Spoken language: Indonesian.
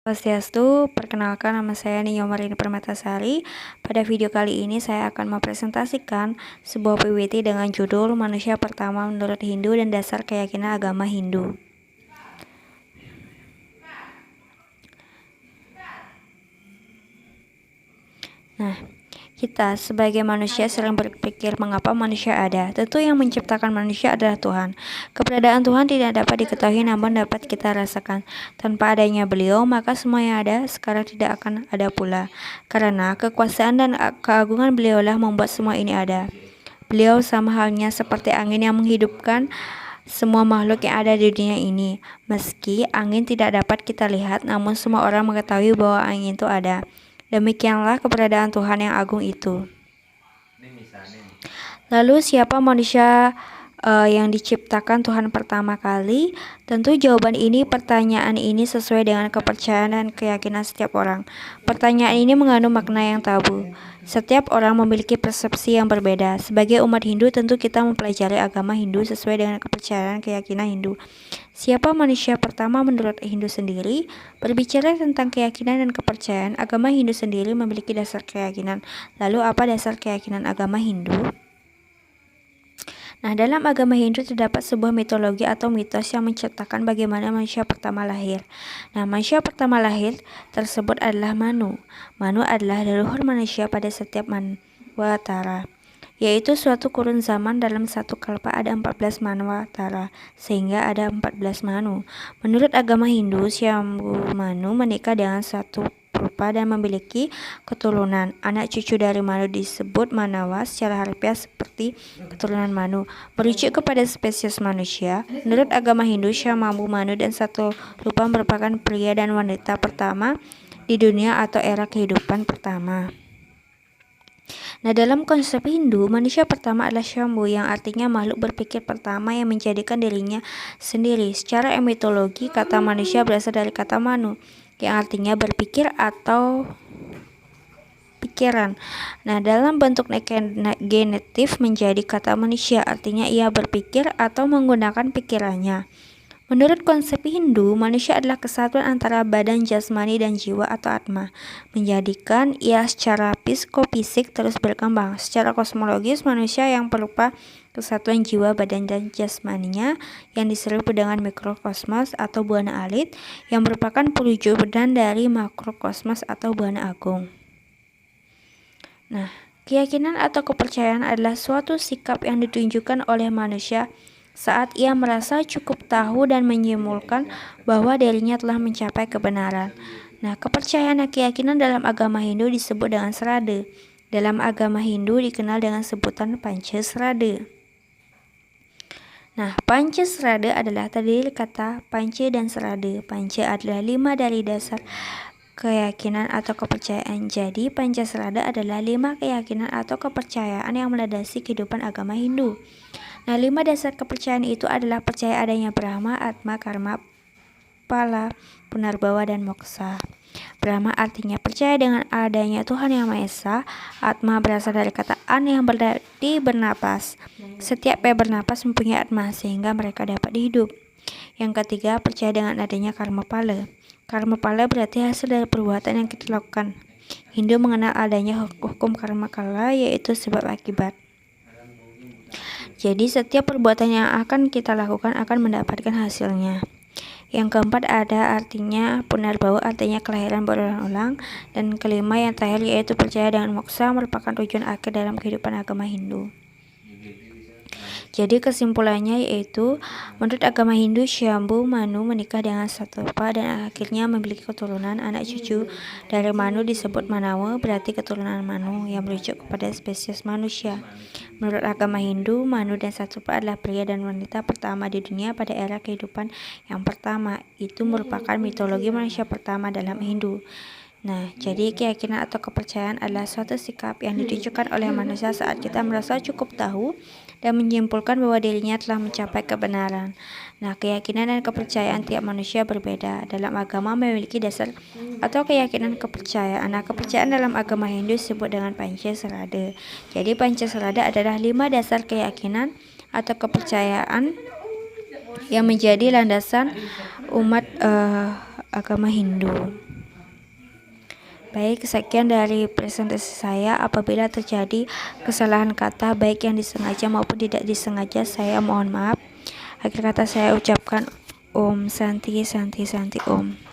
Swastiastu, perkenalkan nama saya Ninyo Marini Permatasari. Pada video kali ini saya akan mempresentasikan sebuah PPT dengan judul Manusia Pertama Menurut Hindu dan Dasar Keyakinan Agama Hindu. Nah, kita sebagai manusia sering berpikir mengapa manusia ada. Tentu yang menciptakan manusia adalah Tuhan. Keberadaan Tuhan tidak dapat diketahui namun dapat kita rasakan. Tanpa adanya beliau, maka semua yang ada sekarang tidak akan ada pula. Karena kekuasaan dan keagungan beliaulah membuat semua ini ada. Beliau sama halnya seperti angin yang menghidupkan semua makhluk yang ada di dunia ini. Meski angin tidak dapat kita lihat, namun semua orang mengetahui bahwa angin itu ada. Demikianlah keberadaan Tuhan yang agung itu. Lalu siapa manusia yang diciptakan Tuhan pertama kali? Tentu jawaban pertanyaan ini sesuai dengan kepercayaan dan keyakinan setiap orang. Pertanyaan ini mengandung makna yang tabu. Setiap orang memiliki persepsi yang berbeda. Sebagai umat Hindu, tentu kita mempelajari agama Hindu sesuai dengan kepercayaan dan keyakinan Hindu. Siapa manusia pertama menurut Hindu sendiri? Berbicara tentang keyakinan dan kepercayaan, agama Hindu sendiri memiliki dasar keyakinan. Lalu apa dasar keyakinan agama Hindu? Nah, dalam agama Hindu terdapat sebuah mitologi atau mitos yang menceritakan bagaimana manusia pertama lahir. Nah, manusia pertama lahir tersebut adalah Manu. Manu adalah leluhur manusia pada setiap manwantara, yaitu suatu kurun zaman. Dalam satu kalpa ada 14 manwantara, sehingga ada 14 Manu. Menurut agama Hindu, Syambhu Manu menikah dengan satu rupa dan memiliki keturunan. Anak cucu dari Manu disebut Manawa, secara harfiah seperti keturunan Manu, merujuk kepada spesies manusia. Menurut agama Hindu, Syambhu Manu dan satu rupa merupakan pria dan wanita pertama di dunia atau era kehidupan pertama. Nah, dalam konsep Hindu, manusia pertama adalah Syambhu, yang artinya makhluk berpikir pertama yang menjadikan dirinya sendiri. Secara mitologi, kata manusia berasal dari kata Manu, yang artinya berpikir atau pikiran. Nah, dalam bentuk genetif menjadi kata manusia, artinya ia berpikir atau menggunakan pikirannya. Menurut konsep Hindu, manusia adalah kesatuan antara badan jasmani dan jiwa atau atma, menjadikan ia secara psikofisik terus berkembang. Secara kosmologis, manusia yang berupa kesatuan jiwa, badan, dan jasmaninya yang disebut dengan mikrokosmos atau buana alit, yang merupakan perwujudan dari makrokosmos atau buana agung. Nah, keyakinan atau kepercayaan adalah suatu sikap yang ditunjukkan oleh manusia saat ia merasa cukup tahu dan menyimpulkan bahwa dirinya telah mencapai kebenaran. Nah, kepercayaan dan keyakinan dalam agama Hindu disebut dengan Srada. Dalam agama Hindu dikenal dengan sebutan Pancasrada. Nah, Pancasrada adalah terdiri kata Panca dan Srada. Panca adalah 5 dari dasar keyakinan atau kepercayaan. Jadi, Pancasrada adalah 5 keyakinan atau kepercayaan yang melandasi kehidupan agama Hindu. Nah, 5 dasar kepercayaan itu adalah percaya adanya Brahma, Atma, Karma, Pala, Punarbawa, dan Moksa. Brahma artinya percaya dengan adanya Tuhan Yang Maha Esa. Atma berasal dari kata an yang berarti bernapas. Setiap yang bernapas mempunyai atma sehingga mereka dapat hidup. Yang ketiga, percaya dengan adanya karma pala. Karma pala berarti hasil dari perbuatan yang kita lakukan. Hindu mengenal adanya hukum karma pala, yaitu sebab akibat. Jadi setiap perbuatan yang akan kita lakukan akan mendapatkan hasilnya. Yang keempat ada artinya punarbawa, artinya kelahiran berulang-ulang. Dan kelima yang terakhir yaitu percaya dengan moksa, merupakan tujuan akhir dalam kehidupan agama Hindu. Jadi kesimpulannya yaitu, menurut agama Hindu, Syambhu Manu menikah dengan satu rupa dan akhirnya memiliki keturunan. Anak cucu dari Manu disebut Manawa, berarti keturunan Manu, yang merujuk kepada spesies manusia. Menurut agama Hindu, Manu dan satu rupa adalah pria dan wanita pertama di dunia pada era kehidupan yang pertama. Itu merupakan mitologi manusia pertama dalam Hindu. Nah, jadi keyakinan atau kepercayaan adalah suatu sikap yang ditunjukkan oleh manusia saat kita merasa cukup tahu dan menyimpulkan bahwa dirinya telah mencapai kebenaran. Nah, keyakinan dan kepercayaan tiap manusia berbeda. Dalam agama memiliki dasar atau keyakinan kepercayaan. Nah, kepercayaan dalam agama Hindu disebut dengan Pancasrada. Jadi Pancasrada adalah 5 dasar keyakinan atau kepercayaan yang menjadi landasan umat agama Hindu. Baik, sekian dari presentasi saya. Apabila terjadi kesalahan kata baik yang disengaja maupun tidak disengaja, saya mohon maaf. Akhir kata saya ucapkan Om Santi Santi Santi Om.